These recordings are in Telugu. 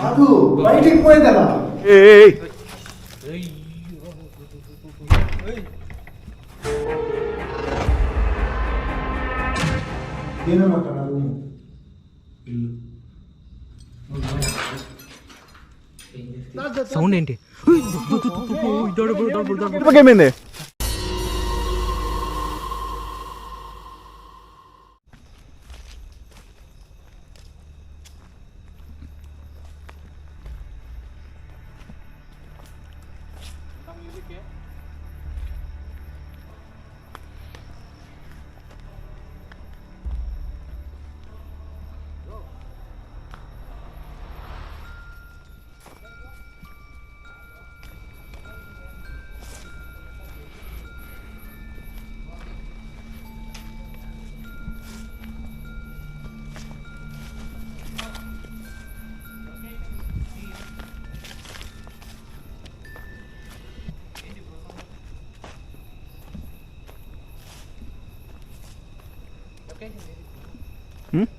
కాదు బయటికి పోయేది ఎలా? ఏమేమంటున్నారు? సౌండ్ ఏంటి? ఏమైంది?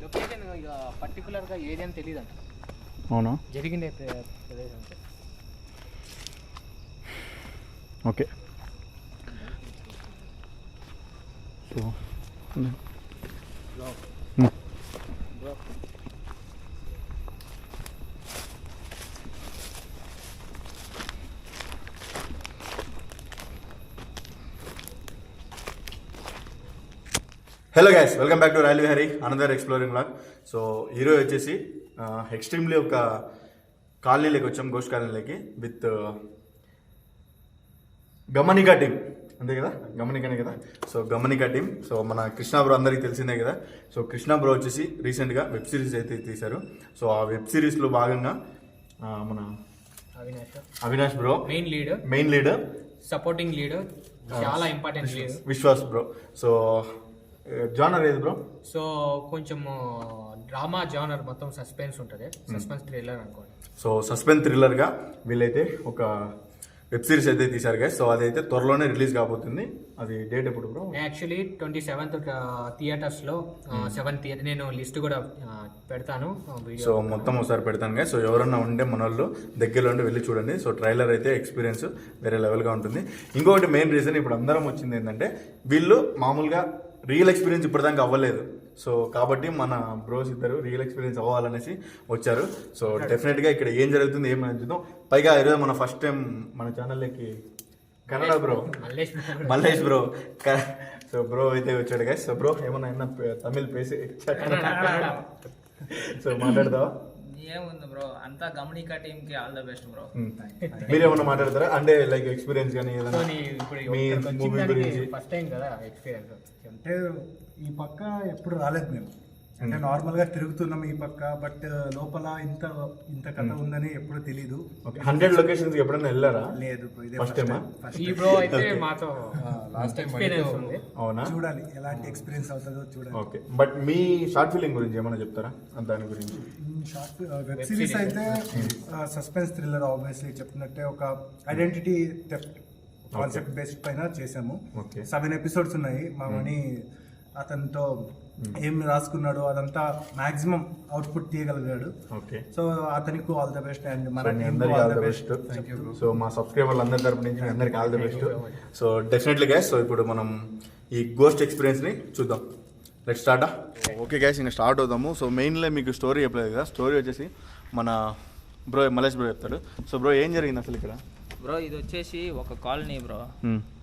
లొకేషన్ ఇక పర్టికులర్గా ఏరియా అని తెలియదు అంట. అవునా? జరిగింది ప్రదేశం. Okay. So hello guys, welcome back to royal Vihari another exploring vlog. So ఈరోజు వచ్చేసి ఎక్స్ట్రీమ్లీ ఒక కాలనీలోకి వచ్చాం, గోస్ట్ కాలనీలోకి విత్ గమనికా టీమ్, అంతే కదా, గమనికనే కదా. So గమనికా team. సో మన కృష్ణ బ్రో అందరికీ తెలిసిందే కదా. సో కృష్ణ బ్రో వచ్చేసి రీసెంట్గా వెబ్ సిరీస్ అయితే తీశారు. సో ఆ వెబ్ సిరీస్లో భాగంగా మన Avinash bro main leader, supporting leader, చాలా important leader Vishwas bro. So genre ఏది బ్రో? సో కొంచెం డ్రామా జానర్, మొత్తం సస్పెన్స్ ఉంటుంది, సస్పెన్స్ థ్రిల్లర్ అనుకోండి. సో సస్పెన్స్ థ్రిల్లర్గా వీళ్ళైతే ఒక వెబ్ సిరీస్ అయితే తీశారు గైస్. సో అదైతే త్వరలోనే రిలీజ్ కాబోతుంది. అది డేట్ ఎప్పుడు బ్రో? యాక్చువల్లీ 27th థియేటర్స్లో 7 థియేటర్, నేను లిస్ట్ కూడా పెడతాను. సో మొత్తం ఒకసారి పెడతాను గైస్. సో ఎవరన్నా ఉంటే మన వాళ్ళు దగ్గరలో ఉండి వెళ్ళి చూడండి. సో ట్రైలర్ అయితే ఎక్స్పీరియన్స్ వేరే లెవెల్గా ఉంటుంది. ఇంకొకటి మెయిన్ రీజన్ ఇప్పుడు అందరం వచ్చింది ఏంటంటే, వీళ్ళు మామూలుగా రియల్ ఎక్స్పీరియన్స్ ఇప్పటిదాకా అవ్వలేదు. సో కాబట్టి మన బ్రోస్ ఇద్దరు రియల్ ఎక్స్పీరియన్స్ అవ్వాలనేసి వచ్చారు. సో డెఫినెట్గా ఇక్కడ ఏం జరుగుతుంది ఏమని చూద్దాం. పైగా ఈరోజు మన ఫస్ట్ టైం మన ఛానల్లోకి Kannada bro Mallesh bro. So bro అయితే వచ్చాడు గైస్. సో బ్రో ఏమన్నా తమిళ్ పేసి సో మాట్లాడతావా? ఏముంది బ్రో, అంతా గమనికా టీమ్ కి ఆల్ ద బెస్ట్ బ్రో. మీరేమన్నా మాట్లాడతారా అంటే లైక్ ఎక్స్పీరియన్స్ కానీ ఏదైనా మీ మూవీ గురించి? ఫస్ట్ టైం కదా ఎక్స్పీరియన్స్. అంటే ఈ పక్క ఎప్పుడు రాలేదు మేము, అంటే నార్మల్ గా తిరుగుతున్నాం ఈ పక్క, బట్ లోపల ఇంత కథ ఉందని ఎప్పుడు తెలీదు. 100 లొకేషన్స్ ఎప్పుడైనా వెళ్ళారా? లేదు, ఫస్ట్ టైం. ఈ బ్రో అయితే మాతో లాస్ట్ టైం ఎక్స్పీరియన్స్ ఉంది. అవునా? చూడాలి ఎలాంటి ఎక్స్పీరియన్స్ అవుతుందో చూడాలి. Okay, but me short film గురించి ఏమైనా చెప్తారా దాని గురించి? షార్ట్ వెబ్ సిరీస్ అయితే సస్పెన్స్ థ్రిల్లర్, ఆబ్వియస్లీ చెప్పినట్టే ఒక ఐడెంటిటీ థెఫ్ట్ కాన్సెప్ట్ బేస్డ్ పైన చేసాము. 7 ఎపిసోడ్స్ ఉన్నాయి. మా మనీ అతనితో ఏం రాసుకున్నాడు అదంతా మాక్సిమం అవుట్పుట్ తీయగలిగాడు. ఓకే, సో అతనికి ఆల్ ద బెస్ట్ అండ్ మన అందరికీ ఆల్ ద బెస్ట్. సో మా సబ్స్క్రైబర్లు అందరి తరపు నుంచి అందరికీ all the best. So definitely guys, so ఇప్పుడు మనం ఈ గోస్ట్ ఎక్స్పీరియన్స్ని చూద్దాం. Let start. ఓకే గైస్, ఇంకా స్టార్ట్ అవుతాము. సో మెయిన్లీ మీకు స్టోరీ చెప్పలేదు కదా. స్టోరీ వచ్చేసి మన బ్రో మల్లేష్ బ్రో చెప్తాడు. సో బ్రో ఏం జరిగింది అసలు ఇక్కడ? బ్రో ఇది వచ్చేసి ఒక కాలనీ బ్రో.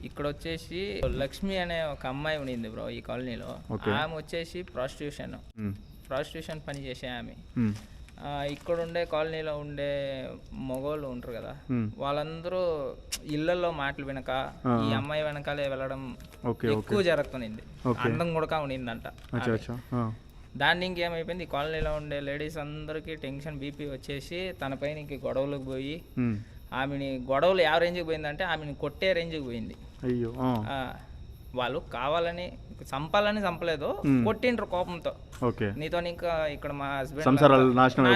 ఇక్కడ వచ్చేసి లక్ష్మి అనే ఒక అమ్మాయి ఉండింది బ్రో ఈ కాలనీలో. ఆమె వచ్చేసి ప్రాస్టిట్యూషన్ పని చేసే ఆమె. ఇక్కడ ఉండే కాలనీలో ఉండే మగవాళ్ళు ఉంటారు కదా, వాళ్ళందరూ ఇళ్లలో మాటలు వెనక ఈ అమ్మాయి వెనకాలే వెళ్ళడం ఎక్కువ జరుగుతుంది. అందం కూడా ఉండిందంట. దాన్ని ఇంకేమైపోయింది, ఈ కాలనీలో ఉండే లేడీస్ అందరికి టెన్షన్, బీపీ వచ్చేసి తన పైన ఇంక గొడవలకు పోయి ఆమెని, గొడవలు ಯಾವ రేంజ్కి పోయిందంటే ఆమెని కొట్టే రేంజ్కి పోయింది. అయ్యో, వాళ్ళు కావాలని చంపాలని చంపలేదు, కొట్టిండ్రు కోపంతో. నీతో ఇంకా ఇక్కడ మా హస్బెండ్ నాశనం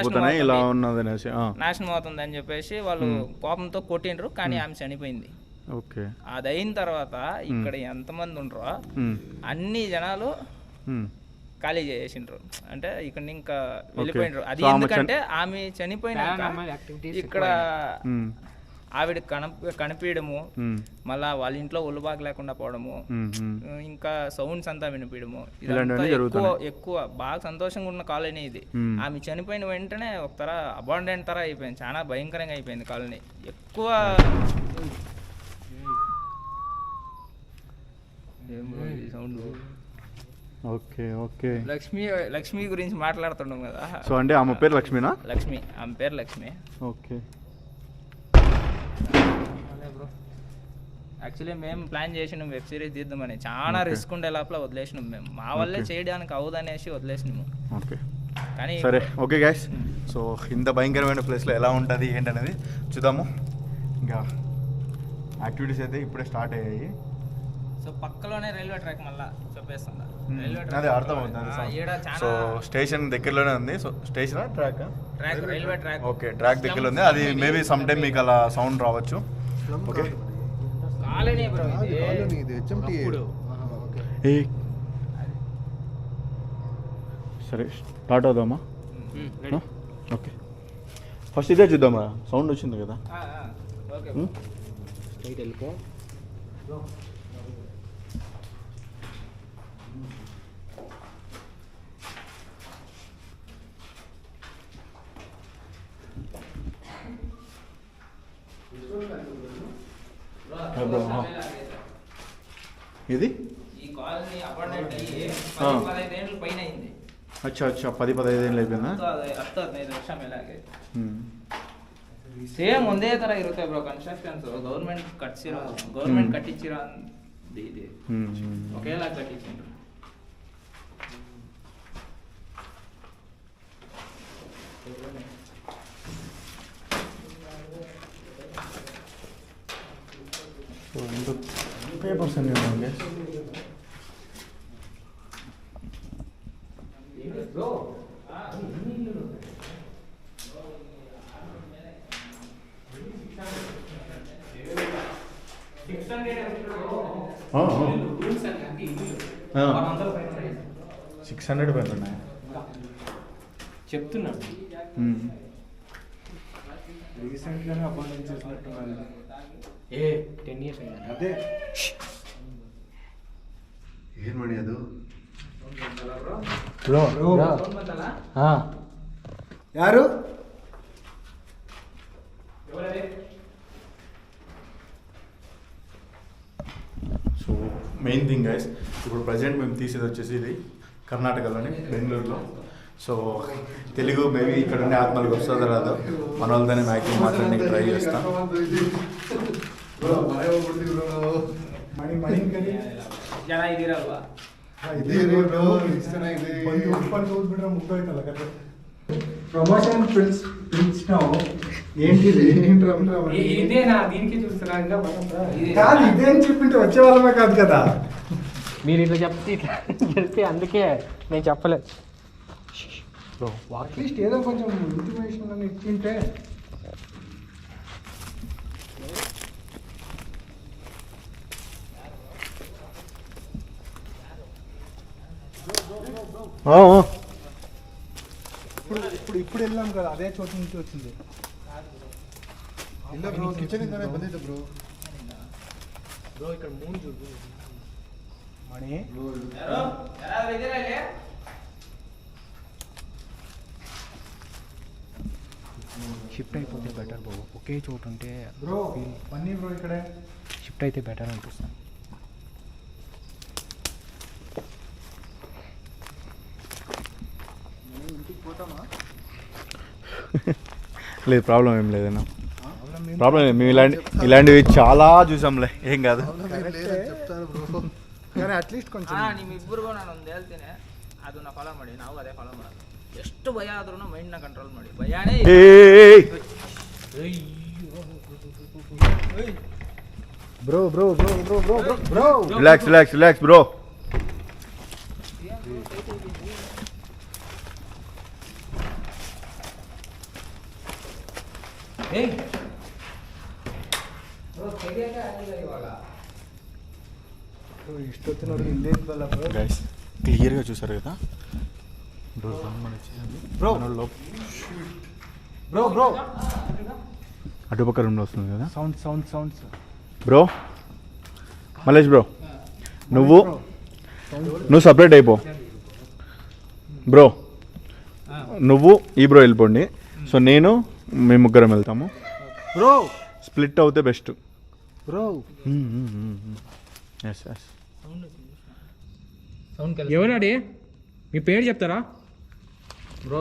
అవుతుంది అని చెప్పేసి వాళ్ళు కోపంతో కొట్టిండ్రు. కానీ ఆమె చనిపోయింది. అది అయిన తర్వాత ఇక్కడ ఎంతమంది ఉండరో అన్ని జనాలు ఖాళీ చేసిండ్రు, అంటే ఇక్కడ ఇంకా వెళ్ళిపోయినారు. అది So, ఆమె ఎందుకంటే ఆమె చనిపోయినాక యాక్టివిటీస్ ఇక్కడ ఆవిడ కనిపించడము, మళ్ళా వాళ్ళ ఇంట్లో ఒళ్ళుబాగు లేకుండా పోవడము, ఇంకా సౌండ్స్ అంతా వినిపించడము, ఇదంతా ఎక్కువ బాగా సంతోషంగా ఉన్న కాలనీ ఇది. ఆమె చనిపోయిన వెంటనే ఒక తర అబాండెంట్ తర అయిపోయింది, చాలా భయంకరంగా అయిపోయింది కాలనీ. ఎక్కువ సౌండ్. Okay okay. లక్ష్మి గురించి మాట్లాడుతున్నాం కదా. సో అంటే ఆమె పేరు లక్ష్మీనా? లక్ష్మి, ఆమె పేరు లక్ష్మి. ఓకే. యాక్చువల్లీ మేము ప్లాన్ చేసినాం వెబ్ సిరీస్ తీద్దామని, చాలా రిస్క్ ఉండే లోపల వదిలేసినాం మేము. మా వల్లే చేయడానికి అవుదనేసి వదిలేసినాము. ఓకే కానీ సరే ఓకే గైస్. సో ఇంత భయంకరమైన ప్లేస్లో ఎలా ఉంటుంది ఏంటనేది చూద్దాము. ఇంకా యాక్టివిటీస్ అయితే ఇప్పుడే స్టార్ట్ అయ్యాయి. సో పక్కలోనే రైల్వే ట్రాక్ మళ్ళా చెప్పేస్తుందా, అదే అర్థమవుతుంది. సో స్టేషన్ దగ్గరలోనే ఉంది. So station track railway track okay, track దగ్గరలో ఉంది. అది మేబీ సమ్ టైమ్ మీకు అలా సౌండ్ రావచ్చు. ఓకే కాలనీ బ్రో ఇది. సరే స్టార్ట్ అవుదామా? ఓకే ఫస్ట్ ఇదే చూద్దామా, సౌండ్ వచ్చింది కదా. ఓకే స్ట్రైట్ వెళ్ళిపో. ఇది ఈ కాలనీ అపార్ట్మెంట్ అయ్యి 10-15 ఏళ్ళు పైన అయింది. అచ్చా 10-15 ఏళ్ళు అయిపోయిందా? 10-15 ವರ್ಷ ಮೇಲೆ ಆಗಿದೆ. ಸೇಮ್ ಒಂದೇ ತರ ಇರುತ್ತೆ ಬ್ರೋ ಕನ್ಸ್ಟ್ರಕ್ಷನ್ಸ್. ಗೌರ್ಮೆಂಟ್ ಕಟ್ಟಿಸಿರೋ ಇದೆ, ಒకేలా ಕಟ್ಟಿಸಿದ್ರು. పేపర్స్ అన్నీ ఉన్నాయి. $600 పైన ఉన్నాయి చెప్తున్నాడు. రీసెంట్గానే అపాయింట్మెంట్ చేసినట్టున్నారు. 10 years అయింది. అదే ಏನು ಮಾಡಿ ಅದು ಯಾರು సో మెయిన్ థింగ్ గైస్, ఇప్పుడు ప్రజెంట్ మేము తీసేది వచ్చేసి ఇది కర్ణాటకలోని బెంగళూరులో. సో తెలుగు మేబీ ఇక్కడ ఉండే ఆత్మలకు వస్తుందో రాదో, మన వాళ్ళతోనే మ్యాక్సిమం మాట్లాడడానికి ట్రై చేస్తాం. ಜನ ಇದ್ದೀರಲ್ವಾ? ప్రమోషన్ పిలిచినావు ఏంటిది? ఇదేనా దీనికి చూస్తున్నా కాదు, ఇదేం చెప్పింటే వచ్చే వాళ్ళమే కాదు కదా. మీరు ఇట్లా చెప్తే అందుకే నేను చెప్పలేదు. అట్లీస్ట్ ఏదో కొంచెం ఇన్ఫర్మేషన్ అని ఇచ్చింటే. ఇప్పుడు వెళ్ళాం కదా, అదే చోటు నుంచి వచ్చింది. ಇಲ್ಲ ಬ್ರೋ, ಕಿಚನ್ ಇಂದಾನೆ ಬಂದಿದ್ದು ಬ್ರೋ. బ్రో ఇక్కడ మూన్ చూడు మణి. షిఫ్ట్ అయిపోతే బెటర్ బ్రో. ఒకే చోటు ఉంటే బ్రో పన్నీ బ్రో ఇక్కడే షిఫ్ట్ అయితే బెటర్ అనిపిస్తుంది. లేదు ప్రాబ్లం ఏం లేదన్నా, ప్రాబ్లం లేదు. మేము ఇలాంటివి చాలా చూసాంలే, ఏం కాదు. చెప్తాను బ్రో, కానీ అట్లీస్ట్ కొంచెం ನಿಮ್ಮಿಬ್ಬರಿಗೂ ನಾನು ಒಂದು ಹೇಳ್ತೀನಿ, ಅದನ್ನ ಫಾಲೋ ಮಾಡಿ, ನಾವು ಅದೇ ಫಾಲೋ ಮಾಡೋದು. ಎಷ್ಟು ಭಯ ಆದ್ರೂ ಮೈಂಡ್ನ ಕಂಟ್ರೋಲ್ ಮಾಡಿ. ಭಯನೇ bro bro bro bro bro bro bro relax bro. ఇష్టొచ్చినప్పుడు ఇల్లేం గైస్ క్లియర్గా చూసారు కదా, బ్రో బ్రో బ్రో అటుపక్క రూమ్లో వస్తుంది కదా సౌండ్స్ బ్రో. మలేష్ బ్రో, నువ్వు సపరేట్ అయిపో బ్రో. నువ్వు ఈ బ్రో వెళ్ళిపోండి. సో నేను మేము ముగ్గురం వెళ్తాము. బ్రో స్ప్లిట్ అవుతే బెస్ట్. Bro yes yes. ఎవరాడి మీ పేరు చెప్తారా? బ్రో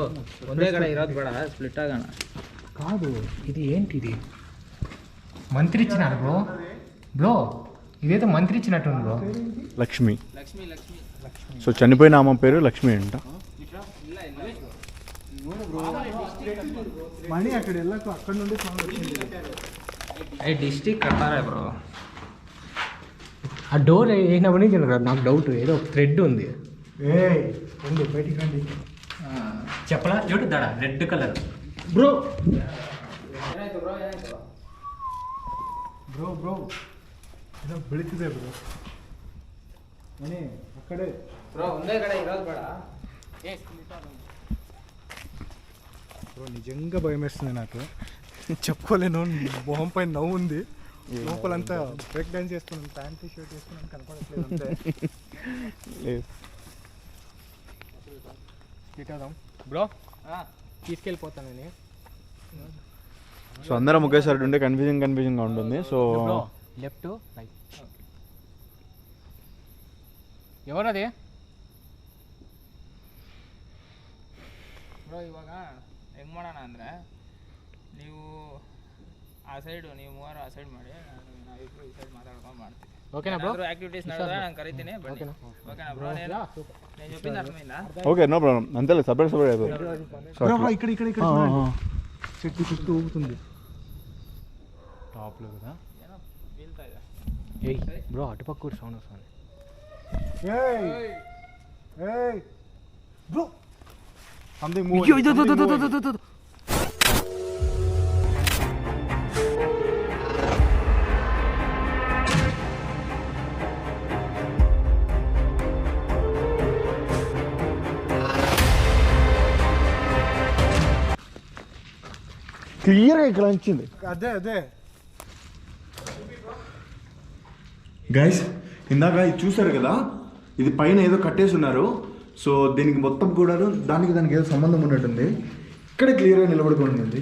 ಒಂದೇ ಕಡೆ ಇರೋದು ಬೇಡ, ಸ್ಪ್ಲಿಟ್ ಆಗೋಣ. కాదు, ఇది ఏంటిది? మంత్రి ఇచ్చినారు బ్రో. బ్రో ఇదేదో మంత్రి ఇచ్చినట్టుంది బ్రో. లక్ష్మి. లక్ష్మి లక్ష్మి సో చనిపోయిన ఆమె పేరు లక్ష్మి అంట. మణి అక్కడ వెళ్ళకు, అక్కడ నుండి సౌండ్ వచ్చింది. అయ్యి డిస్టిక్ కట్టారా బ్రో? ఆ డోర్ వేసినప్పటి నుంచి నాకు డౌట్, ఏదో థ్రెడ్ ఉంది. రండి బయటికి రండి. చెప్పలా చూడు దడ రెడ్ కలర్. బ్రో ಏನಾಯ್ತು ಬ್ರೋ, ಏನಾಯ್ತು? ಬ್ರೋ ಏನೋ ಬೆಳೀತಿದೆ ಬ್ರೋ. ಮಣಿ ಆ ಕಡೆ ಬ್ರೋ ಒಂದೇ ಕಡೆ ಇರೋದು ಬೇಡ. బ్రో నిజంగా భయం వేస్తుంది నాకు, చెప్పుకోలేను. మొహం పైన నవ్వు ఉంది, లోపలంతా బ్రేక్ డాన్స్ చేస్తున్నాను, ప్యాంట్ షర్ట్ వేసుకున్నాను, కనపడట్లేదు అంతే. బ్రో తీసుకెళ్ళిపోతాను నేను. సో అందరం ఒకేసారి ఉంటే కన్ఫ్యూజింగ్గా ఉంటుంది. So left right. ఎవరది? ಬ್ರೋ ಇವಾಗ ಹೆಂಗೆ ಮಾಡೋಣ ಅಂದರೆ, ನೀವು ಆ ಸೈಡು, ನೀವು ಮೂವರು ಆ ಸೈಡ್ ಮಾಡಿ, ನಾವಿಬ್ಬರು ಈ ಸೈಡ್ ಮಾತಾಡ್ಕೊಂಡು ಮಾಡ್ತೀವಿ. ఓకేనా బ్రో? యాక్టివిటీస్ ನಡೆದ್ರೆ ನಾನು కరీತೀನಿ, బన్నీ. ఓకేనా బ్రో? నేను చెప్పింది అర్థమైందా? Okay, no problem. అంతే సపరేట్ అయిపోతుంది. ఇక్కడ చెట్టు చుట్టూ ఊగుతుంది టాప్లో కదా. ಏನೋ ಬೀಳ್ತಾ ಇದೆ. ఏయ్ బ్రో అటుపక్క కూడా సౌండ్ వస్తుంది. Bro something move. క్లియర్గా ఇక్కడ వచ్చింది. అదే గైస్, ఇందాక ఇది చూసారు కదా, ఇది పైన ఏదో కట్టేసి ఉన్నారు. సో దీనికి మొత్తం కూడా దానికి ఏదో సంబంధం ఉన్నట్టుంది. ఇక్కడ క్లియర్గా నిలబడుకొని ఉంది.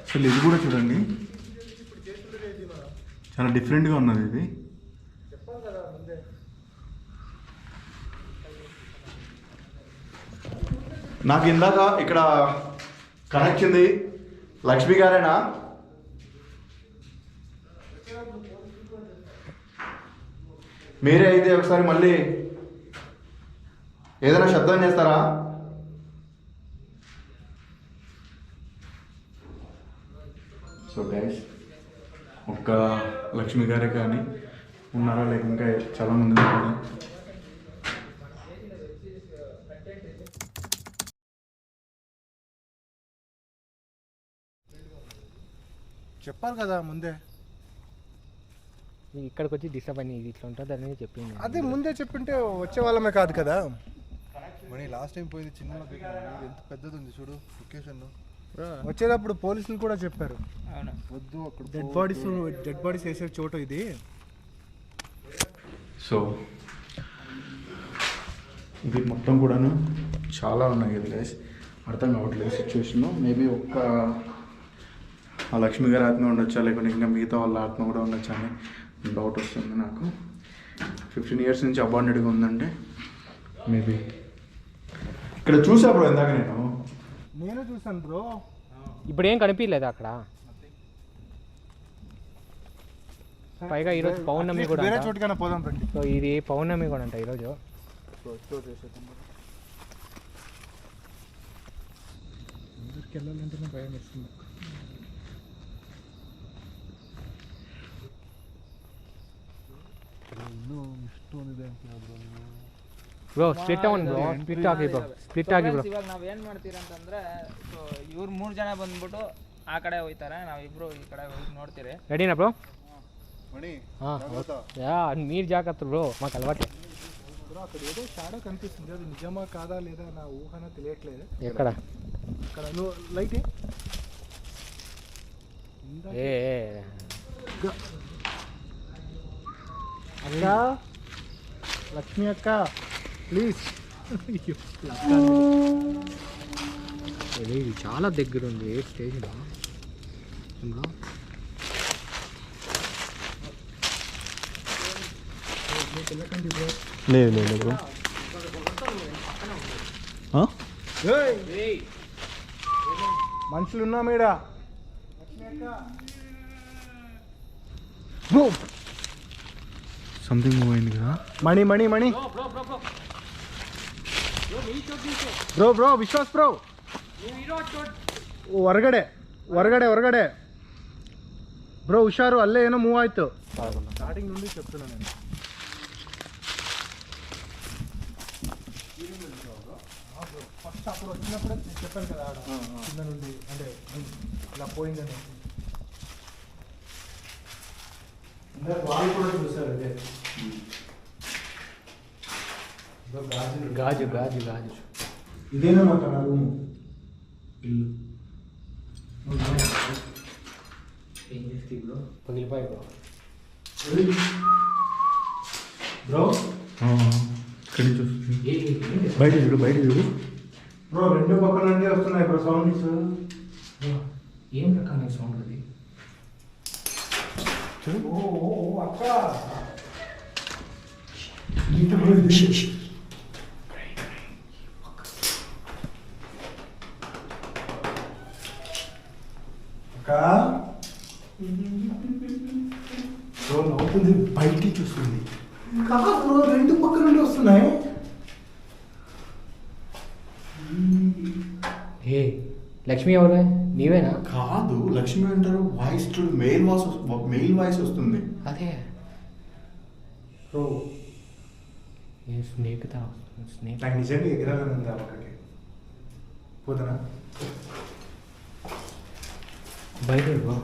అసలు ఇది కూడా చూడండి, చాలా డిఫరెంట్గా ఉన్నది ఇది. నాకు ఇందాక ఇక్కడ కనెక్చింది లక్ష్మి గారేనా? మీరే అయితే ఒకసారి మళ్ళీ ఏదైనా శబ్దం చేస్తారా? సో గైస్, ఒక్క లక్ష్మి గారే కానీ ఉన్నారా, లేక ఇంకా చాలా మంది ఉన్నారు? చెప్పాలి కదా ముందే. ఇక్కడికి వచ్చి డిస్టర్బ్ అని ఇది ఇట్లా ఉంటుంది అని చెప్పింది. అదే ముందే చెప్పింటే వచ్చే వాళ్ళమే కాదు కదా. మనీ లాస్ట్ టైం పోయింది చిన్న ఎంత పెద్దది ఉంది చూడు లొకేషన్. వచ్చేటప్పుడు పోలీసులు కూడా చెప్పారు, అవును వద్దు అక్కడ డెడ్ బాడీస్ వేసే చోటు ఇది. సో ఇది మొత్తం కూడాను చాలా ఉన్నాయి కదా గైస్, అర్థం కావట్లేదు సిచ్యువేషన్. మేబీ ఒక్క ఆ లక్ష్మి గారి ఆత్మ ఉండొచ్చా, లేకుంటే ఇంకా మిగతా వాళ్ళ ఆత్మ కూడా ఉండొచ్చా అని డౌట్ వస్తుంది నాకు. 15 years నుంచి అబాండెడ్గా ఉందంటే మేబీ. ఇక్కడ చూసా బ్రో ఇందాక నేను చూసాను బ్రో. ఇప్పుడు ఏం కనిపించలేదు అక్కడ. పైగా ఈరోజు పౌర్ణమి కూడా వేరే అంట. చోటుకైనా పోదాం రండి. సో ఇది పౌర్ణమి కూడా అంట ఈరోజు. అందరికి వెళ్ళాలంటేనే భయం వేస్తుంది. Bro split on bro, split ಆಗಿ ಬ್ರೋ, ಸ್ಪ್ಲಿಟ್ ಆಗಿ ಬ್ರೋ. ಇವಾಗ ನಾವೇನು ಮಾಡ್ತೀರಂತಂದ್ರೆ, ಸೊ ಇವ್ರು 3 ಜನ ಬಂದ್ಬಿಟ್ಟು ಆ ಕಡೆ ಹೋಗ್ತಾರೆ, ನಾವಿಬ್ರು ಈ ಕಡೆ ಹೋಗಿ ನೋಡ್ತೀರಿ. రెడీనా బ్రో? మణి మీరు జాగ్రత్త బ్రో, మాకు అలవాటు. అక్కడ ఏదో షాడో కనిపిస్తుంది, అది నిజమా కాదా లేదా నా ఊహన తెలియట్లేదు. ఎక్కడ? అక్కడ నువ్వు లైట్ అక్క, లక్ష్మి అక్క ప్లీజ్. ఇది చాలా దగ్గర ఉంది స్టేజ్లో. లేదు లేదు బ్రో. మనుషులు ఉన్నా మేడా? సంథింగ్ మూవ్ అయింది కదా. మణి మణి మణి ಬ್ರೋ ಬ್ರೋ ವಿಶ್ವಾಸ್ ಬ್ರೋ ಹೊರಗಡೆ ಹೊರಗಡೆ ಹೊರಗಡೆ ಬ್ರೋ ಹುಷಾರು, ಅಲ್ಲೇ ಏನೋ ಮೂವ್ ಆಯ್ತು. ಸ್ಟಾರ್ಟಿಂಗ್ నుండి చెప్తున్నాను నేను. ఫస్ట్ అప్పుడు వచ్చినప్పుడే చెప్పాను కదా ఆడ కింద నుండి అంటే ఇలా పోయిందని. వాళ్ళు కూడా చూసారు అదే గాజు గాజు గాజు. ఇదేనమాట నా రూము, ఇల్లు. ఏం చేస్తే బ్రో? పగిలిపోయి బ్రో. బ్రో ఇక్కడి నుంచి వస్తుంది. బయట చూడు, బయట చూడు బ్రో. రెండు పక్కల నుండి వస్తున్నాయి బ్రో సౌండ్స్. ఏం రకమైన సౌండ్ అది? ఓ అక్క బ్రో నవ్వుతుంది, బయటికి చూస్తుంది. కాదు బ్రో, రెండు పక్కల నుండి వస్తున్నాయి. ఏ లక్ష్మి ఎవరు? నీవేనా? కాదు, లక్ష్మి అంటారు. వాయిస్ చూడు, మెయిల్ వాయిస్ వస్తుంది. అదే బ్రో ఏ స్నేక్ తా స్నేక్. నాకు నిజంగా ఎగరాలని ఉంది అక్కడికి. పోతున్నా బయట బ్రో.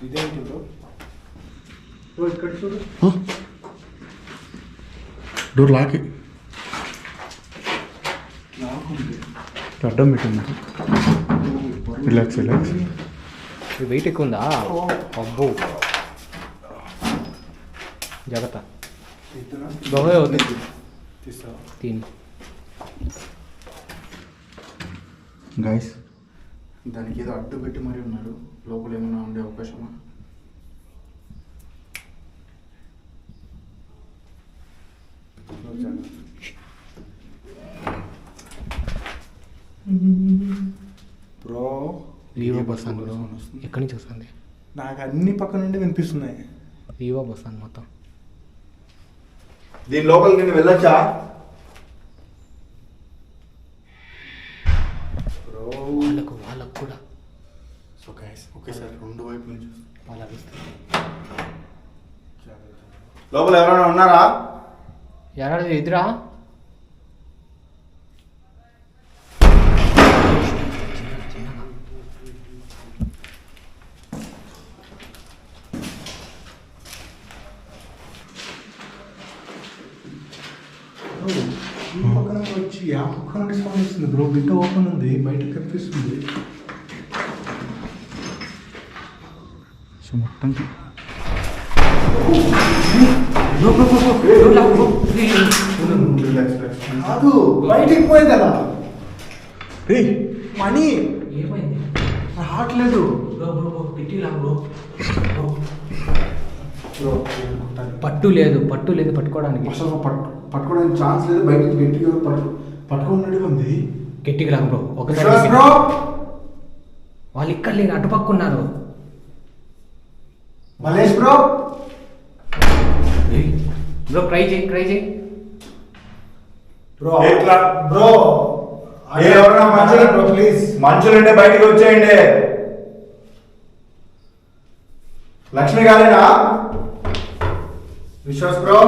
ఇదేంటి బ్రో? బ్రో ఇక్కడ చూడు. డోర్ లాక్ అడ్డం పెట్టింది. Relax relax. వెయిట్ ఎక్కువ ఉందా? అబ్బో జాగ్రత్త. దొంగ అవుతుంది. తిని గైస్, దానికి ఏదో అడ్డు పెట్టి మరీ ఉన్నారు. లోపల ఏమైనా ఉండే అవకాశమా? బ్రో వివో బస్ అని బ్రో. ఎక్కడి నుంచి వస్తుంది? నాకు అన్ని పక్క నుండి వినిపిస్తున్నాయి. వివో బస్ అని మొత్తం. దీని లోపల నేను వెళ్ళొచ్చా? బ్రో వాళ్ళకు కూడా. సో గైస్, ఒకేసారి రెండు వైపు నుంచి వాళ్ళకి లోపల ఎవరైనా ఉన్నారా? ఎక్కడ ఎదురా? ఈ పక్కన వచ్చి ఆ పక్క నుండి సౌండ్ వస్తుంది బ్రో. విండో ఓపెన్ ఉంది, బయట కనిపిస్తుంది. సో మొత్తం కాదు, బయటికి పోయింది అలా. మనీ ఏమైంది? రావట్లేదు బ్రో బ్రో బ్రో పెట్టిలా బ్రో. బ్రో పట్టు లేదు పట్టుకోవడానికి. అసలు పట్టుకోవడానికి ఛాన్స్ లేదు. బయటికి గట్టిగా పట్టుకున్నట్టుగా ఉంది. గట్టిగా రా బ్రో. ఒకసారి బ్రో వాళ్ళు ఇక్కడ లేరు, అటుపక్కున్నారు. మలేష్ బ్రో బ్రో ట్రై చేయి. బ్రో ఎట్లా? బ్రో ఎవరైనా మనుషులు బ్రో ప్లీజ్. మనుషులుంటే బయటికి వచ్చేయండి. లక్ష్మి గారేనా? విశ్వాస్ బ్రో.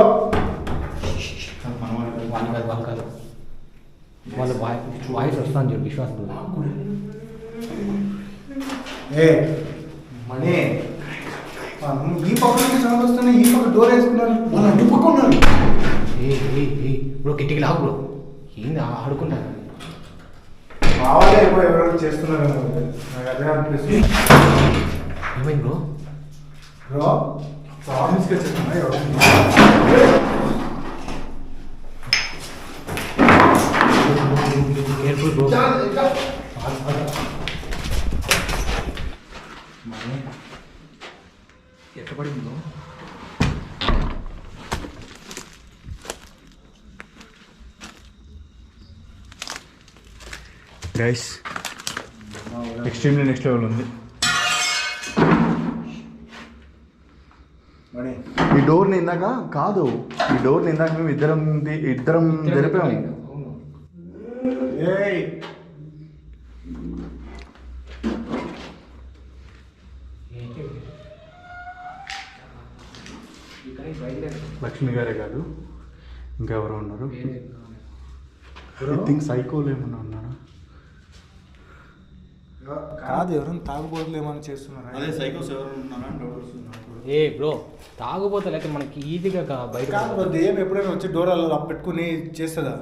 వాళ్ళు కాదు వాళ్ళు వాయిస్ వస్తాను చూడు. విశ్వాస్ బ్రో. ఏ మనీ ఈ పక్క నుండి సౌండ్ వస్తున్నాయి. ఈ పక్క డోర్ వేసుకున్నారు. వాళ్ళు అటు పక్క బ్రో కిటికీ లాగు బ్రో. ఏంది ఆడుకుంటా? మావాళ్ళే ఎక్కువ ఎవరైనా చేస్తున్నారేమో, నాకు అదే అనిపిస్తుంది. ఏమైంది బ్రో? బ్రో ప్రామిస్గా చెప్తున్నా ఎవరు కేర్ఫుల్ బ్రో. ఎట్లా పడింది bro? Guys extremely next level ఉంది. ఈ డోర్ని ఇందాక కాదు, ఈ డోర్ని ఇందాక మేము ఇద్దరం జరిపాము. ఏయ్ లక్ష్మి గారే కాదు, ఇంకా ఎవరో ఉన్నారు. ఐ థింక్ సైకోలు ఏమన్నా ఉన్నారా? కాదు, ఎవరైనా తాగుబోతులు ఏమైనా చేస్తున్నారా? అదే సైకోస్ ఎవరు ఉన్నారా? ఏ బ్రో తాగుపోతే లేకపోతే మనకి ఈజీగా బయట కాదు, దెయ్యం ఎప్పుడైనా వచ్చి డోర్ అలా పెట్టుకుని చేస్తుందా?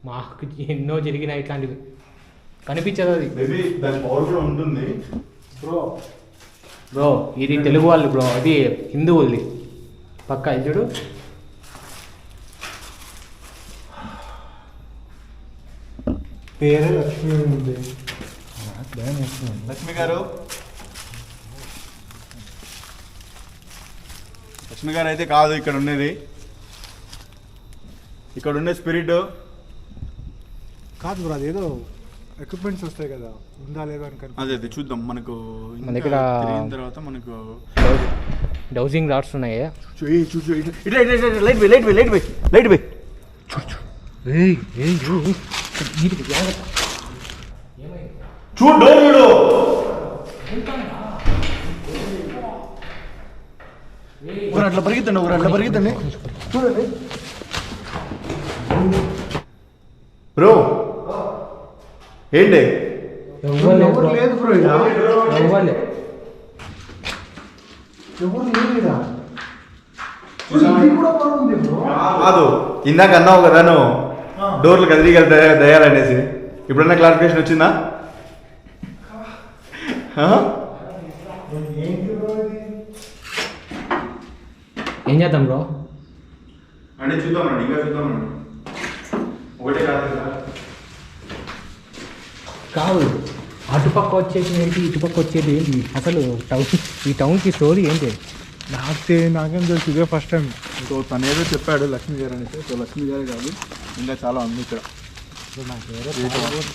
మాకు ఎన్నో జరిగినాయి ఇట్లాంటివి, కనిపించదు అది. మేబీ దాని పవర్ కూడా ఉంటుంది. బ్రో బ్రో ఇది తెలుగు వాళ్ళు బ్రో, అది హిందువులది పక్కా. ఇది చూడు. పేరే లక్ష్మి ఉంది. లక్ష్మి గారు, లక్ష్మి గారు అయితే కాదు ఇక్కడ ఉండేది. ఇక్కడ ఉండే స్పిరిట్ కాదు బ్రో, అదేదో ఎక్విప్మెంట్స్ వస్తాయి కదా, ఉందా లేదా అని కనుక. అదే చూద్దాం. మనకు మన దగ్గర తిరిగిన తర్వాత మనకు డౌజింగ్ రాడ్స్ ఉన్నాయి. లైట్ బై చూడు అట్లా పరిగెత్తండి, అట్లా పరిగెత్తండి. చూడండి బ్రో, ఏంటి ఎవరు లేదు బ్రో, కాదు. ఇందాక అన్నావు కదా నువ్వు డోర్లు కదిలిగల దయాలనేసి, ఇప్పుడన్నా క్లారిఫికేషన్ వచ్చిందా? ఏం చేద్దాం బ్రో? అంటే చూద్దాం, ఇంకా చూద్దాం. ఒకటే కాదు కాదు, అటుపక్క వచ్చేది ఏంటి, ఇటుపక్క వచ్చేది ఏంటి? అసలు ఈ టౌన్కి స్టోరీ ఏంటి? నాకేం తెలుసు, ఇదే ఫస్ట్ టైం. సో తను ఏదో చెప్పాడు లక్ష్మి గారు అనేసి. సో లక్ష్మి గారే కాదు, ఇంకా చాలా ఉంది ఇక్కడ.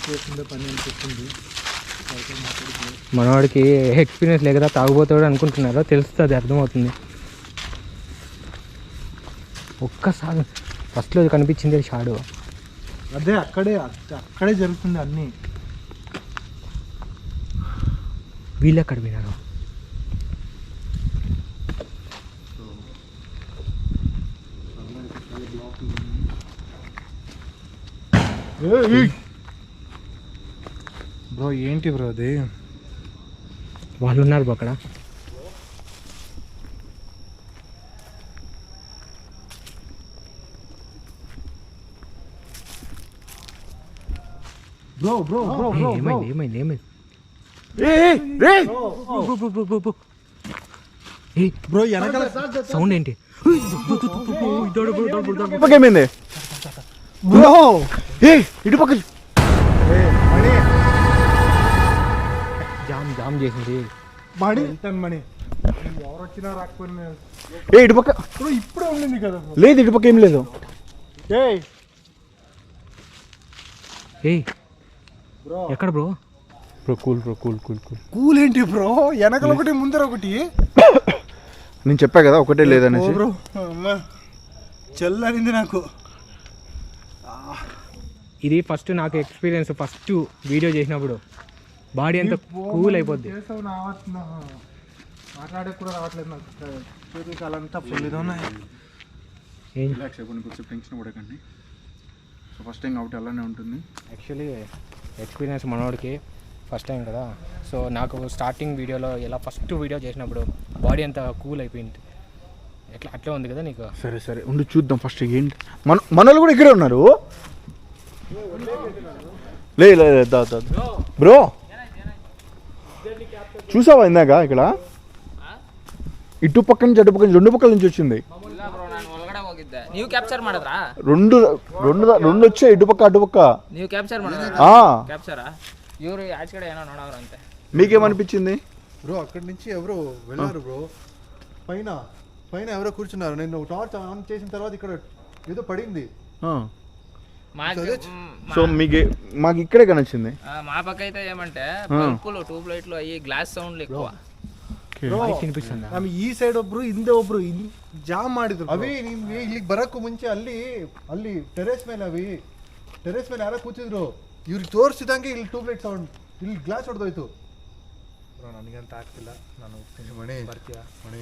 చేసిందే పని అనిపిస్తుంది. మనవాడికి ఎక్స్పీరియన్స్ లేకదా తాగుబోతాడు అనుకుంటున్నారో తెలుస్తుంది, అర్థమవుతుంది. ఒక్కసారి ఫస్ట్లో కనిపించింది షాడు. అదే అక్కడే జరుగుతుంది అన్నీ. వీళ్ళు ఎక్కడ వినారు? బ్రో ఏంటి బ్రో అది? వాళ్ళు ఉన్నారు బ్రో అక్కడ. బ్రో బ్రో బ్రో బ్రో ఏమైంది? బ్రో వెనకాల సౌండ్ ఏంటి? ఏమైంది బ్రో? ఇటుపక్క జామ్ చేసింది. మణి మణి ఎవరు వచ్చినా రాకపోయినా ఇటుపక్క బ్రో ఇప్పుడే ఉండింది కదా. లేదు, ఇటుపక్క ఏం లేదు. బ్రో ఎక్కడ బ్రో? కూల్ ఏంటి బ్రో? వెనకలు ఒకటి ముందర ఒకటి. నేను చెప్పా కదా ఒకటే లేదనేసి. బ్రో చెల్లనింది నాకు. ఇది ఫస్ట్ నాకు ఎక్స్పీరియన్స్. ఫస్ట్ వీడియో చేసినప్పుడు బాడీ అంతా కూల్ అయిపోద్ది. మాట్లాడే కూడా రావట్లేదు నాకు. చేతుల కాలంతా ఫుల్ ఇది ఉన్నాయి. రిలాక్స్ అయిపోయింది, కొంచెం టెన్షన్ పడకండి. సో ఫస్ట్ టైం కాబట్టి అలానే ఉంటుంది. యాక్చువల్లీ ఎక్స్పీరియన్స్ మనోడికి ఫస్ట్ టైం కదా. సో నాకు స్టార్టింగ్ వీడియోలో ఇలా ఫస్ట్ వీడియో చేసినప్పుడు బాడీ అంతా కూల్ అయిపోయింది. ఎట్లా అట్లే ఉంది కదా నీకు. సరే సరే ఉండి చూద్దాం ఫస్ట్ ఏంటి. మనోళ్ళు కూడా ఇక్కడే ఉన్నారు. లే దా బ్రో చూసావా ఇందాక ఇక్కడ ఇటు పక్క నుంచి అటు పక్క నుంచి 2 పక్కల నుంచి వచ్చింది. ನೀವು ಕ್ಯಾಪ್ಚರ್ ಮಾಡಿದ್ರಾ? రెండు వచ్చాయి ఇటు పక్క అటు పక్క. ನೀವು ಕ್ಯಾಪ್ಚರ್ ಮಾಡಿದ್ರಾ? ಕ್ಯಾಪ್ಚರಾ? ಇವರು ಆಚೆ ಕಡೆ ಏನೋ ನೋಡವ್ರಂತೆ. మీకేమనిపించింది? బ్రో అక్కడి నుంచి ఎవరో వెళ్ళారు బ్రో. పైన పైన ఎవరో కూర్చున్నారు. నేను టార్చ్ ఆన్ చేసిన తర్వాత ఇక్కడ ఏదో పడింది. సో మాకు ఇక్కడే కనొచ్చింది. మా పక్క అయితే ఏమంటే బల్బులు ಟ್ಯೂಬ್ ಲೈಟ್లు అయ్యి ಗ್ಲಾಸ್ ಸೌಂಡ್ ఎక్కువ. ಈ ಸೈಡ್ ಒಬ್ರು ಹಿಂದೆ ಒಬ್ರು ಜಾಮ್ ಮಾಡಿದ್ರು. ಅವಿ ನಿಮ್ಗೆ ಇಲ್ಲಿಗೆ ಬರಕ್ಕೂ ಮುಂಚೆ ಅಲ್ಲಿ ಟೆರೆಸ್ ಮೇಲೆ ಯಾರೋ ಕೂತಿದ್ರು. ಇವ್ರಿಗೆ ತೋರಿಸಿದಂಗೆ ಇಲ್ಲಿ ಟ್ಯೂಬ್ ಲೈಟ್ ಸೌಂಡ್, ಇಲ್ಲಿ ಗ್ಲಾಸ್ ಹೊಡೆದೋಯ್ತು. ನನಗಂತ ಆಗ್ತಿಲ್ಲ. ನಾನು ಮಣಿ ಬರ್ತೀಯಾ? ಮಣಿ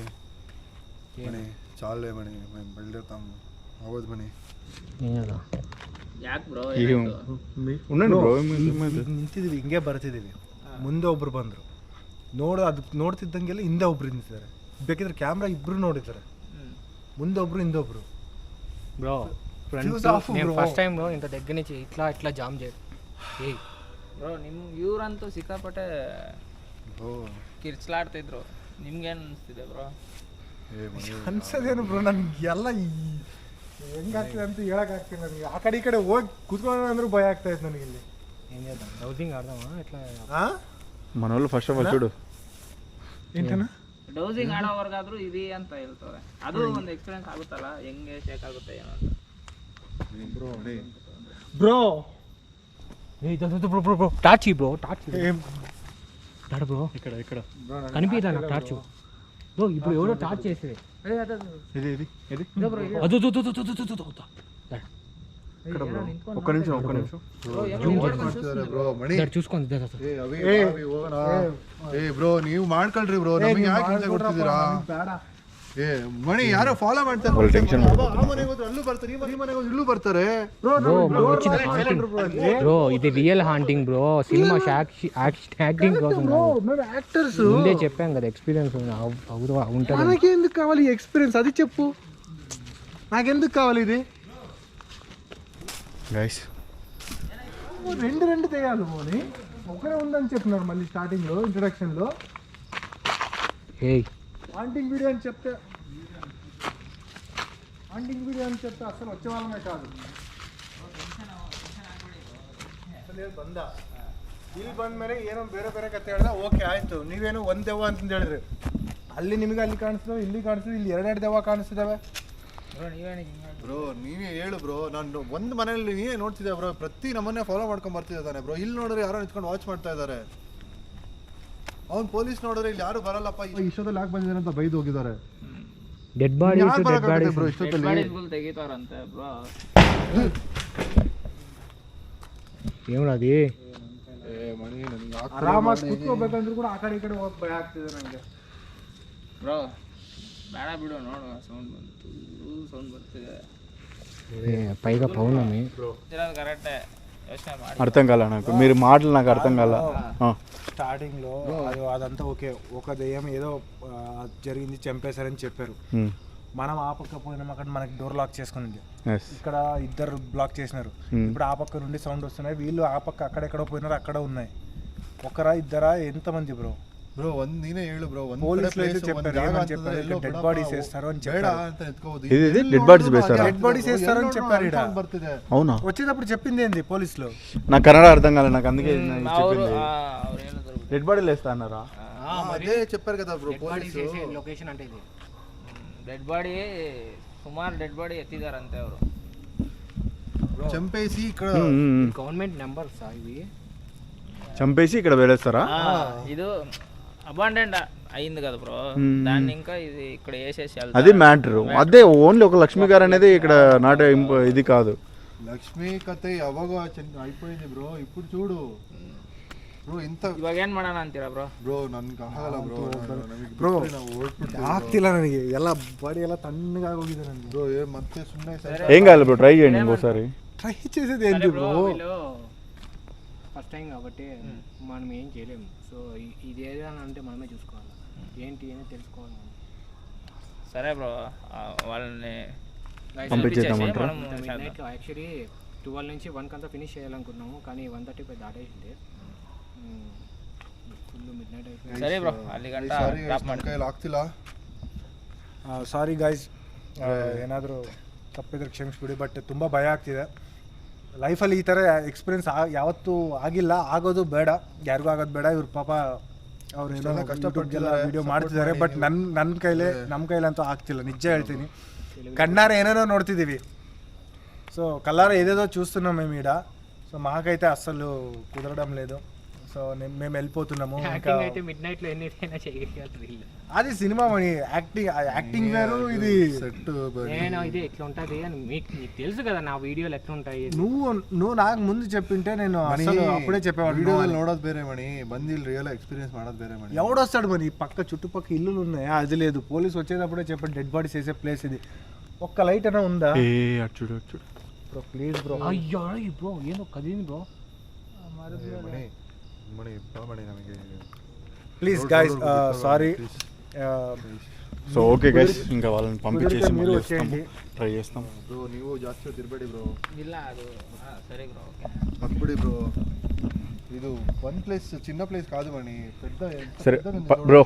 ಚಾಲೆ ಮಣಿ ಬೆಳ್ದಿರ್ತಾಮ ಆಗೋದು ಮಣಿ. ಯಾಕೆ ಬ್ರೋ? ನಿಂತಿದೀವಿ, ಹಿಂಗೆ ಬರ್ತಿದೀವಿ. ಮುಂದೆ ಒಬ್ರು ಬಂದ್ರು. ಅದು ನೋಡ್ತಿದ್ದಂಗೆಲ್ಲ ಹಿಂದೆ ಒಬ್ರು ನಿಂತಿದ್ದಾರೆ. ಬೇಕಿದ್ರೆ ಕ್ಯಾಮ್ರಾ ಇಬ್ರು ನೋಡಿದ್ದಾರೆ. ಮುಂದೆ ಒಬ್ರು ಹಿಂದೆ ಒಬ್ರು. బ్రో ఫస్ట్ టైం బ్రో ఇంత దగ్గర నుంచి ఇట్లా జామ్ చేయరు. ಬ್ರೋ ಇವ್ರಂತೂ ಸಿಕ್ಕಾಪಟ್ಟೆ ಕಿರ್ಚ್ಲಾಡ್ತಿದ್ರು. ನಿಮ್ಗೇನು ಅನಿಸ್ತಿದೆ ಬ್ರೋ? ಅನ್ಸೋದೇನು ಬ್ರೋ, ನನ್ಗೆ ಎಲ್ಲ ಹೆಂಗಾಗ್ತದೆ ಅಂತ ಹೇಳಕ್ ಆಗ್ತಿಲ್ಲ ನನಗೆ. ಆ ಕಡೆ ಈ ಕಡೆ ಹೋಗಿ ಕೂತ್ಕೊಳ್ಳೋಣ ಅಂದ್ರೂ ಭಯ ಆಗ್ತಾ ಇತ್ತು ನನಗೆ. ಇಲ್ಲಿ ఏం చేద్దాం? డౌజింగ్ ఆడదామా ఎట్లా? మన వాళ్ళు ఫస్ట్ ఆఫ్ ఆల్ చూడు ఏంటన్నా ಡೌಸಿಂಗ್ ಆಡೋವರ್ಗಾದ್ರೂ ఇది ಅಂತ ಹೇಳ್ತಾರೆ. ಅದು ಒಂದು ಎಕ್ಸ್ಪೀರಿಯನ್ಸ್ ಆಗುತ್ತಲ್ಲ, ಹೆಂಗೆ ಶೇಕ್ ಆಗುತ್ತೆ ಏನೋ ಅಂತ. Bro bro torch bro bro ఇక్కడ కనిపించదా నాకు టార్చ్ బ్రో. ఇప్పుడు ఎవరో టార్చ్ చేసేది. ఒక్క నిమిషం చూసుకోండి. ಬ್ರೋ ನೀವು ಮಾಡ್ಕೊಳ್ರಿ ಬ್ರೋ, ನಮಗೆ ಯಾಕೆ ಹಿಂಸೆ ಕೊಡ್ತಿದ್ದೀರಾ? ಮಣಿ ಯಾರೋ ಫಾಲೋ ಮಾಡ್ತಾರೆ. ಆ ಮನೆಗೆ ಹೋದ್ರೆ ಅಲ್ಲೂ ಬರ್ತಾರೆ, ಈ ಮನೆಗೆ ಹೋದ್ರೆ ಇಲ್ಲೂ ಬರ್ತಾರೆ. బ్రో ఇది real haunting bro. Cinema acting కోసం యాక్టర్స్ ముందే చెప్పాం కదా, ఎక్స్పీరియన్స్ ఉంటుంది. నాకెందుకు కావాలి ఎక్స్పీరియన్స్? అది చెప్పు, నాకెందుకు కావాలి ఇది? గైస్ రెండు తెగాలి పోనీ, ఒకరే ఉందని చెప్పినారు మళ్ళీ స్టార్టింగ్ లో ఇంట్రడక్షన్ లో. హాంటింగ్ వీడియో అని చెప్తే అసలు వచ్చే వాళ్ళమే కాదు. ಇಲ್ಲಿ ಬಂದ ಮೇಲೆ ಏನೋ ಬೇರೆ ಕತೆ ಹೇಳಿದ್ರೆ ಓಕೆ ಆಯ್ತು. ನೀವೇನು ಒಂದ್ ದೆವ್ವ ಅಂತ ಹೇಳಿದ್ರಿ. ಅಲ್ಲಿ ನಿಮಗೆ ಅಲ್ಲಿ ಕಾಣಿಸ್ತದೆ, ಇಲ್ಲಿ ಕಾಣಿಸ್ತದೆ, ಇಲ್ಲಿ 2 ದೆವ್ವ ಕಾಣಿಸ್ತಿದಾವೆ. ಬ್ರೋ ನೀವೇ ಹೇಳು ಬ್ರೋ. ನಾನು ಒಂದು ಮನೆಯಲ್ಲಿ ನೀವೇ ನೋಡ್ತಿದ್ದೆ ಬ್ರೋ, ಪ್ರತಿ ನಮ್ಮನ್ನೇ ಫಾಲೋ ಮಾಡ್ಕೊಂಡ್ ಬರ್ತಿದ್ದಾನೆ ಬ್ರೋ. ಇಲ್ಲಿ ನೋಡಿದ್ರೆ ಯಾರೋ ನಿಂತ್ಕೊಂಡು ವಾಚ್ ಮಾಡ್ತಾ ಇದ್ದಾರೆ. ಅವ್ನು ಪೊಲೀಸ್ ನೋಡಿದ್ರೆ ಇಲ್ಲಿ ಯಾರು ಬರಲ್ಲಪ್ಪ, ಇಷ್ಟೊತ್ತಲ್ಲಿ ಯಾಕೆ ಬಂದಿದ್ದಾರೆ ಅಂತ ಬೈದು ಹೋಗಿದ್ದಾರೆ. ಡೆಡ್ ಬಾಡಿ ಬ್ರೋ ಇಷ್ಟೊತ್ತಲ್ಲಿ ತೆಗಿತಾರಂತೆ ಬ್ರೋ. ఏమది ಮಣಿ ನನಗೆ ಆರಾಮಾಗಿ ಕೂತ್ಕೋಬೇಕಂದ್ರೂ ಕೂಡ ಆ ಕಡೆ ಈ ಕಡೆ ಹೋಗಕ್ಕೆ ಭಯ ಆಗ್ತಿದೆ ನನಗೆ. ಬ್ರೋ ಬೇಡ ಬಿಡು, ನೋಡು ಸೌಂಡ್ ಬರ್ತಿದೆ. పైగా పౌర్ణమి కరెక్టే. ಯೋಚನೆ ಮಾಡಿ అర్థం కాల నాకు, మీరు మాటలు నాకు అర్థం కాల. స్టార్టింగ్ లో అదంతా ఓకే, ఒక దెయ్యం ఏదో జరిగింది, చంపేశారని చెప్పారు. మనం ఆ పక్క పోయినాం, అక్కడ మనకి డోర్ లాక్ చేసుకుని ఇక్కడ ఇద్దరు బ్లాక్ చేసినారు. ఇప్పుడు ఆ పక్క నుండి సౌండ్ వస్తున్నాయి, వీళ్ళు ఆ పక్క అక్కడెక్కడో పోయినారు, అక్కడ ఉన్నాయి. ఒకరా ఇద్దరా ఎంతమంది బ్రో? బ్రో ನೀನೇ ಹೇಳು ಬ್ರೋ. పోలీసులు అయితే చెప్పారు డెడ్ బాడీస్ వేస్తారు అని చెప్పారు. డెడ్ బాడీస్ వేస్తారు, డెడ్ బాడీస్ వేస్తారు అని చెప్పారు. అవునా? వచ్చేటప్పుడు చెప్పింది ఏంది పోలీసులు? నాకు కన్నడ అర్థం కాలేదు, నాకు అందుకే డెడ్ బాడీలు వేస్తా అన్నారా? అదే చెప్పారు కదా బ్రో పోలీసు. లొకేషన్ అంటే ఇది డెడ్ బాడీ, సుమారు డెడ్ బాడీ ఎత్తిదారంతే ಅವರು. చంపేసి ఇక్కడ గవర్నమెంట్ నెంబర్స్ ఇవి చంపేసి ఇక్కడ వేరేస్తారా? ఇది అబాండెంట్ అయింది కదా బ్రో, దాన్ని ఇంకా ఇది ఇక్కడ వేసేసి అది మ్యాటర్. అదే ఓన్లీ ఒక లక్ష్మి గారు అనేది ఇక్కడ నాట్ ఇది కాదు. లక్ష్మి కథ ಯಾವಾಗ అయిపోయింది బ్రో. ఇప్పుడు చూడు ಬ್ರೋ ಇಂತ ಇವಾಗ ಏನ್ ಮಾಡೋಣ ಅಂತೀರಾ ಬ್ರೋ? ಬ್ರೋ ನನ್ಗೆ ಆಗಲ್ಲ ಬ್ರೋ, ಆಗ್ತಿಲ್ಲ ನನಗೆ. ಎಲ್ಲ ಬಾಡಿ ಎಲ್ಲ ತಣ್ಣಗಾಗಿ ಹೋಗಿದೆ ನನಗೆ ಬ್ರೋ. ಮತ್ತೆ ಸುಮ್ಮನೆ ఏం కాదు బ్రో, ట్రై చేయండి ఇంకోసారి. ట్రై చేసేది ఏంటి బ్రో? ఫస్ట్ టైం కాబట్టి మనం ఏం చేయలేము. సో ఇది ఏదైనా అంటే మనమే చూసుకోవాలి, ఏంటి అని తెలుసుకోవాలి. సరే బ్రో వాళ్ళని పంపించేద్దామంటారా? నైట్ యాక్చువల్లీ 12 నుంచి 1 కంతా ఫినిష్ చేయాలనుకున్నాము, కానీ 1:30 దాటేసింది. ఫుల్ మిడ్ నైట్ అయిపోయింది. ಸರಿ ಬ್ರೋ ಅಲ್ಲಿ ಗಂಟ ಡ್ರಾಪ್ ಮಾಡಿ ಕೈಯಲ್ಲಿ ಆಗ್ತಿಲ್ಲ. ಸಾರಿ ಗೈಸ್, ಏನಾದರೂ ತಪ್ಪಿದ್ರೆ ಕ್ಷಮಿಸ್ಬಿಡಿ. ಬಟ್ ತುಂಬ ಭಯ ಆಗ್ತಿದೆ. ಲೈಫಲ್ಲಿ ಈ ಥರ ಎಕ್ಸ್ಪೀರಿಯನ್ಸ್ ಯಾವತ್ತೂ ಆಗಿಲ್ಲ, ಆಗೋದು ಬೇಡ, ಯಾರಿಗೂ ಆಗೋದು ಬೇಡ. ಇವ್ರ ಪಾಪ ಅವ್ರು ಏನೋ ಕಷ್ಟಪಟ್ಟೆಲ್ಲ ವಿಡಿಯೋ ಮಾಡ್ತಿದ್ದಾರೆ, ಬಟ್ ನಮ್ಮ ಕೈಲಂತೂ ಆಗ್ತಿಲ್ಲ, నిజ ಹೇಳ್ತೀನಿ. కన్నార ఏనేనో నోడుతీదివి. సో కల్లారా ఏదేదో చూస్తున్నాం మేము ఈడ. సో మాకైతే అస్సలు కుదరడం లేదు. సో మేము వెళ్ళిపోతున్నాము. అయితే మిడ్ నైట్ లో ఎన్నైనా చేయగలుగుతారు. అది సినిమా మని యాక్టింగ్ వేరు, ఇది సెట్. నేను ఇది ఎట్లా ఉంటుంది అని మీకు తెలుసు కదా, నా వీడియోలు ఎట్లా ఉంటాయి. నువ్వు నాకు ముందు చెప్పింటే నేను అసలు అప్పుడే చెప్పేవాడు. వీడియోದಲ್ಲಿ ನೋಡೋದು ಬೇರೆ ಮಣಿ, ಬಂದು ಇಲ್ಲಿ ರಿಯಲ್ ఎక్స్పీరియన్స్ ಮಾಡೋದು ಬೇರೆ మణి. ఎవడొస్తాడు మరి? పక్క చుట్టుపక్కల ఇల్లులు ఉన్నాయా? అది లేదు. పోలీసు వచ్చేటప్పుడే చెప్పండి డెడ్ బాడీస్ వేసే ప్లేస్ ఇది. ఒక్క లైట్ అయినా ఉందా చూడు బ్రో? Please bro. అయ్యో బ్రో ఏందో కదిలింది బ్రో. మణి మణి నಮಗೆ please guys, sorry. So okay guys, ఇంకా వాళ్ళని పంపించేసి మీరు మళ్ళీ వచ్చేయండి. ట్రై చేస్తాం. ಬ್ರೋ ನೀವು ಜಾಸ್ತಿ ಹೊತ್ತು ಇರಬೇಡಿ ಬ್ರೋ. ಇಲ್ಲ ಅದು ಸರಿ ಬ್ರೋ ಓಕೆ ಹತ್ಬಿಡಿ ಬ್ರೋ. ಇದು ಒನ್ ప్లేస్, చిన్న ప్లేస్ కాదు మణి, పెద్ద. సరే బ్రో,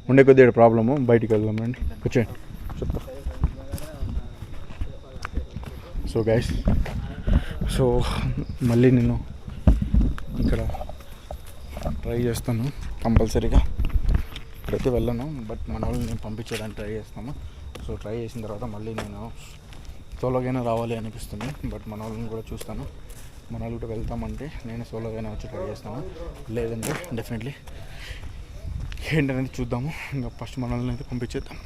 ఉండే కొద్దిగా ప్రాబ్లము, బయటికి వెళ్దాం రండి, కూర్చోండి చెప్తా. సో గైస్, సో మళ్ళీ నేను ఇక్కడ ట్రై చేస్తాను కంపల్సరీగా. ఇప్పుడైతే వెళ్ళను, బట్ మన వాళ్ళని నేను పంపించడానికి ట్రై చేస్తాను. సో ట్రై చేసిన తర్వాత మళ్ళీ నేను సోలోగానే రావాలి అనిపిస్తుంది, బట్ మన వాళ్ళని కూడా చూస్తాను. మన వాళ్ళు కూడా వెళ్తామంటే నేను సోలోగానే వచ్చి ట్రై చేస్తాను, లేదంటే డెఫినెట్లీ ఏంటనేది చూద్దాము. ఇంకా ఫస్ట్ మన వాళ్ళని అయితే పంపించేద్దాం.